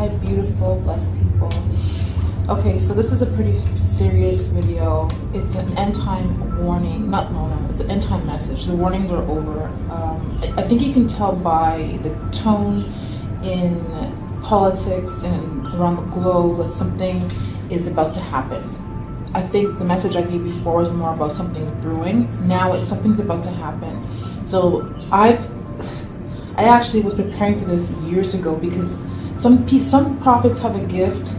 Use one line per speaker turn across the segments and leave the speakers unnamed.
Hi, beautiful, blessed people. Okay, so this is a pretty serious video. It's an end time warning. No, it's an end time message. The warnings are over. I think you can tell by the tone in politics and around the globe that something is about to happen. I think the message I gave before was more about something's brewing. Now it's something's about to happen. So I actually was preparing for this years ago because some prophets have a gift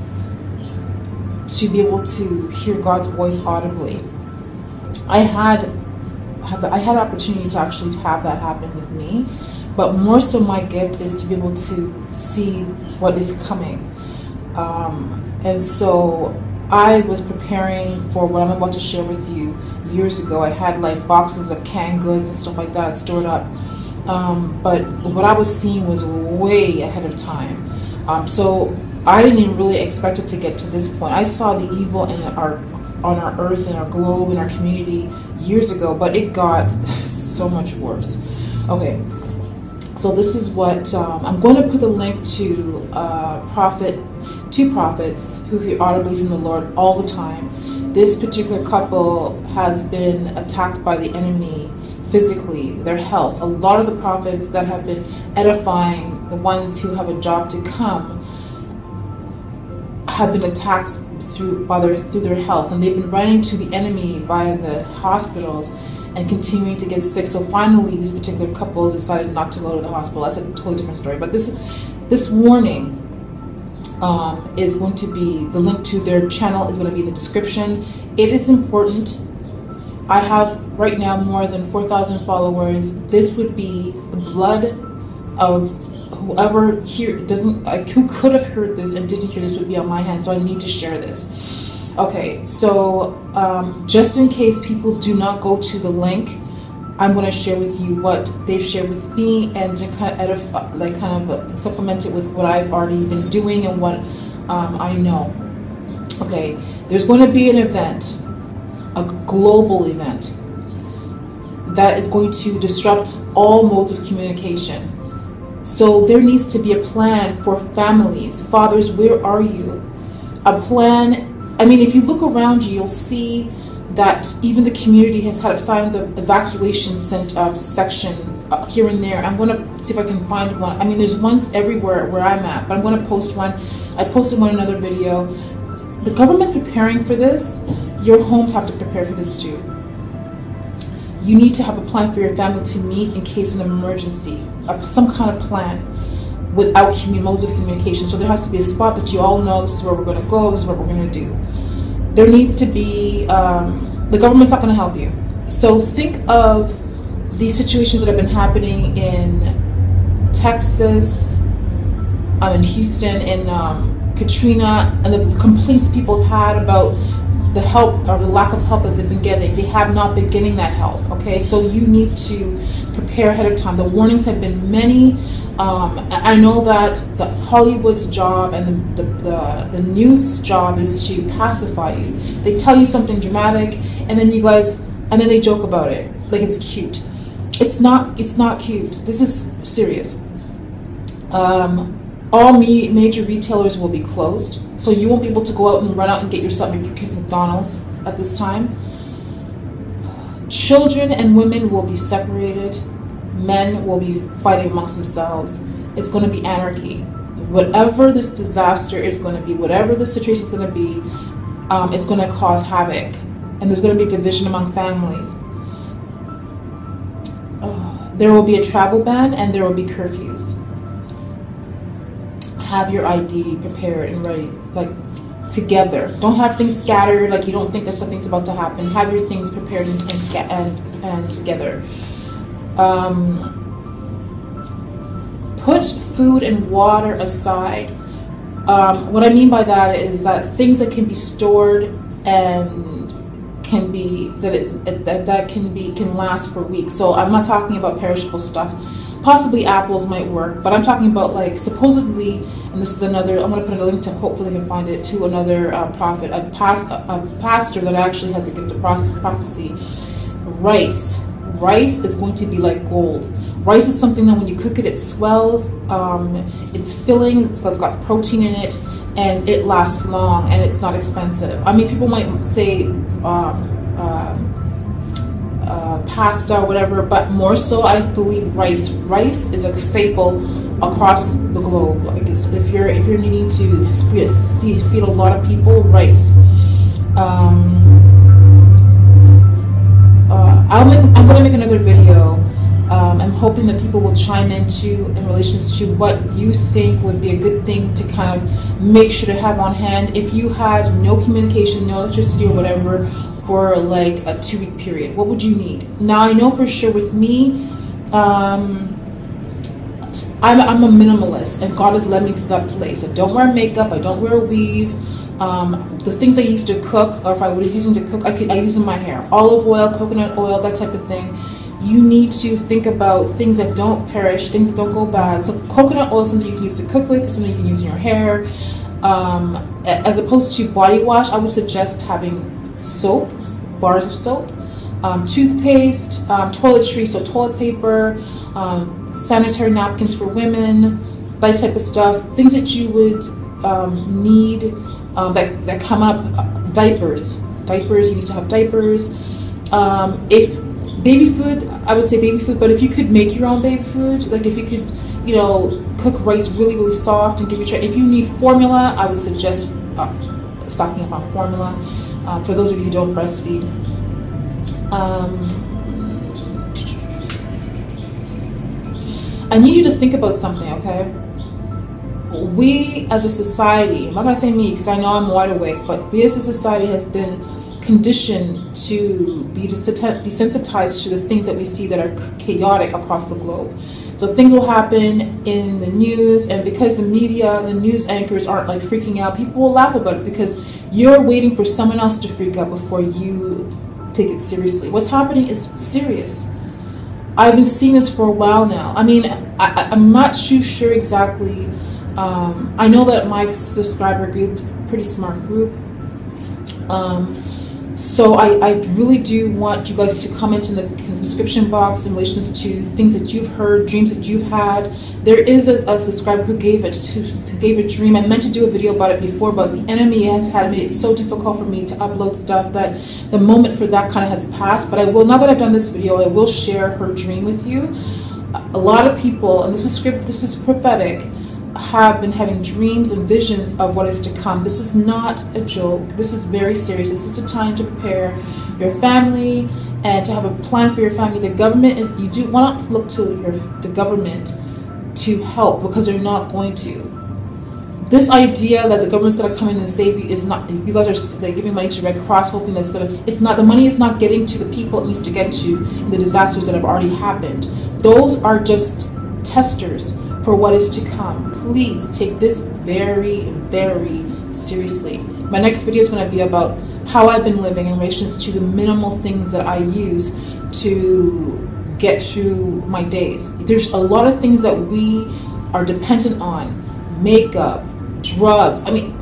to be able to hear God's voice audibly. I had opportunity to actually have that happen with me, but more so my gift is to be able to see what is coming. And so I was preparing for what I'm about to share with you years ago. I had like boxes of canned goods and stuff like that stored up. But what I was seeing was way ahead of time. So I didn't even really expect it to get to this point. I saw the evil on our earth, in our globe, in our community years ago, but it got so much worse. Okay, so this is what I'm going to put a link to two prophets who hear audibly from the Lord all the time. This particular couple has been attacked by the enemy physically, their health. A lot of the prophets that have been edifying the ones who have a job to come have been attacked through their health, and they've been running to the enemy by the hospitals and continuing to get sick. So finally this particular couple has decided not to go to the hospital. That's a totally different story, but this warning is going to be, the link to their channel is going to be in the description. It is important. I have right now more than 4,000 followers. This would be the blood of whoever who could have heard this and didn't hear this would be on my hands. So I need to share this. Okay, so just in case people do not go to the link, I'm going to share with you what they've shared with me and to kind of edify, like kind of supplement it with what I've already been doing and what I know. Okay, there's going to be an event, a global event, that is going to disrupt all modes of communication. So there needs to be a plan for families. Fathers, where are you? A plan. I mean, if you look around you, you'll see that even the community has had signs of evacuation sections here and there. I'm going to see if I can find one. I mean, there's ones everywhere where I'm at, but I'm going to post one. I posted one in another video. The government's preparing for this. Your homes have to prepare for this too. You need to have a plan for your family to meet in case of an emergency, some kind of plan without modes of communication. So there has to be a spot that you all know, this is where we're going to go, this is what we're going to do. There needs to be, the government's not going to help you. So think of the situations that have been happening in Texas, in Houston, in Katrina, and the complaints people have had about the help or the lack of help that they've been getting. They have not been getting that help. Okay, so you need to prepare ahead of time. The warnings have been many. I know that the Hollywood's job and the news job is to pacify you. They tell you something dramatic, and then then they joke about it like it's cute. It's not cute. This is serious. All major retailers will be closed, so you won't be able to go out and run out and get yourself your kids McDonald's at this time. Children and women will be separated. Men will be fighting amongst themselves. It's going to be anarchy. Whatever this disaster is going to be, whatever the situation is going to be, it's going to cause havoc, and there's going to be division among families. There will be a travel ban, and there will be curfews. Have your ID prepared and ready, like together. Don't have things scattered, like you don't think that something's about to happen. Have your things prepared and together. Put food and water aside. What I mean by that is that things that can be stored and can last for weeks. So I'm not talking about perishable stuff. Possibly apples might work, but I'm talking about, like, supposedly, and this is another, I'm going to put a link to, hopefully I can find it, to another prophet, a pastor that actually has a gift of prophecy. Rice, rice is going to be like gold. Rice is something that when you cook it, it swells, it's filling, it's got protein in it, and it lasts long, and it's not expensive. I mean, people might say pasta or whatever, but more so I believe rice. Rice is a staple across the globe. Like if you're needing to feed a lot of people, rice. I'm gonna make another video. I'm hoping that people will chime in relations to what you think would be a good thing to kind of make sure to have on hand if you had no communication, no electricity or whatever for like a 2-week period. What would you need? Now I know for sure with me, I'm a minimalist, and God has led me to that place. I don't wear makeup, I don't wear a weave. The things I used to cook, or if I was using to cook, I use in my hair. Olive oil, coconut oil, that type of thing. You need to think about things that don't perish, things that don't go bad. So coconut oil is something you can use to cook with, something you can use in your hair. As opposed to body wash, I would suggest having soap, bars of soap, toothpaste, toiletries, so toilet paper, sanitary napkins for women, that type of stuff. Things that you would need that come up. Diapers, you need to have diapers. If baby food, I would say baby food, but if you could make your own baby food, like if you could, you know, cook rice really, really soft and give it a try. If you need formula, I would suggest stocking up on formula. For those of you who don't breastfeed. I need you to think about something, okay? We as a society, I'm not gonna say me because I know I'm wide awake, but we as a society has been conditioned to be desensitized to the things that we see that are chaotic across the globe. So things will happen in the news, and because the media, the news anchors aren't like freaking out, people will laugh about it because you're waiting for someone else to freak out before you take it seriously. What's happening is serious. I've been seeing this for a while now. I mean, I'm not too sure exactly. I know that my subscriber group, pretty smart group. So I really do want you guys to comment in the description box in relation to things that you've heard, dreams that you've had. There is a subscriber who gave a dream. I meant to do a video about it before, but the enemy has made it so difficult for me to upload stuff that the moment for that kind of has passed. But I will, now that I've done this video, I will share her dream with you. A lot of people, and this is prophetic, have been having dreams and visions of what is to come. This is not a joke. This is very serious. This is a time to prepare your family and to have a plan for your family. The government is, you do want to look to the government to help, because they're not going to. This idea that the government's going to come in and save you is not, you guys are like giving money to Red Cross hoping that's going to, it's not, the money is not getting to the people it needs to get to in the disasters that have already happened. Those are just testers for what is to come. Please take this very, very seriously. My next video is going to be about how I've been living in relation to the minimal things that I use to get through my days. There's a lot of things that we are dependent on. Makeup, drugs, I mean,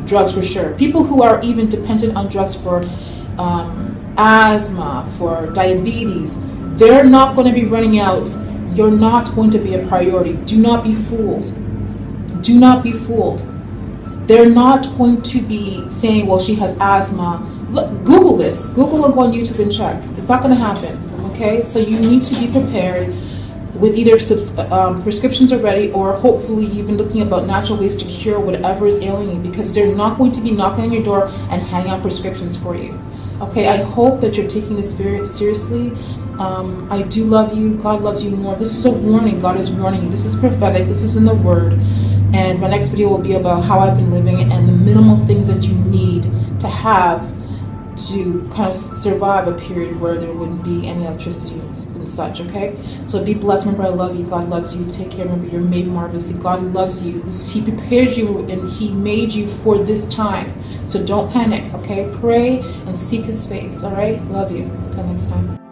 drugs for sure. People who are even dependent on drugs for asthma, for diabetes, they're not going to be running out. You're not going to be a priority. Do not be fooled. Do not be fooled. They're not going to be saying, well, she has asthma. Look, Google this. Google and go on YouTube and check. It's not going to happen, okay? So you need to be prepared with either prescriptions already, or hopefully you've been looking about natural ways to cure whatever is ailing you, because they're not going to be knocking on your door and handing out prescriptions for you. Okay, I hope that you're taking this very seriously. I do love you. God loves you more. This is a warning. God is warning you. This is prophetic. This is in the Word. And my next video will be about how I've been living and the minimal things that you need to have to kind of survive a period where there wouldn't be any electricity and such, okay? So be blessed. Remember, I love you. God loves you. Take care. Remember, you're made marvelously. God loves you. He prepared you and He made you for this time. So don't panic, okay? Pray and seek His face, all right? Love you. Until next time.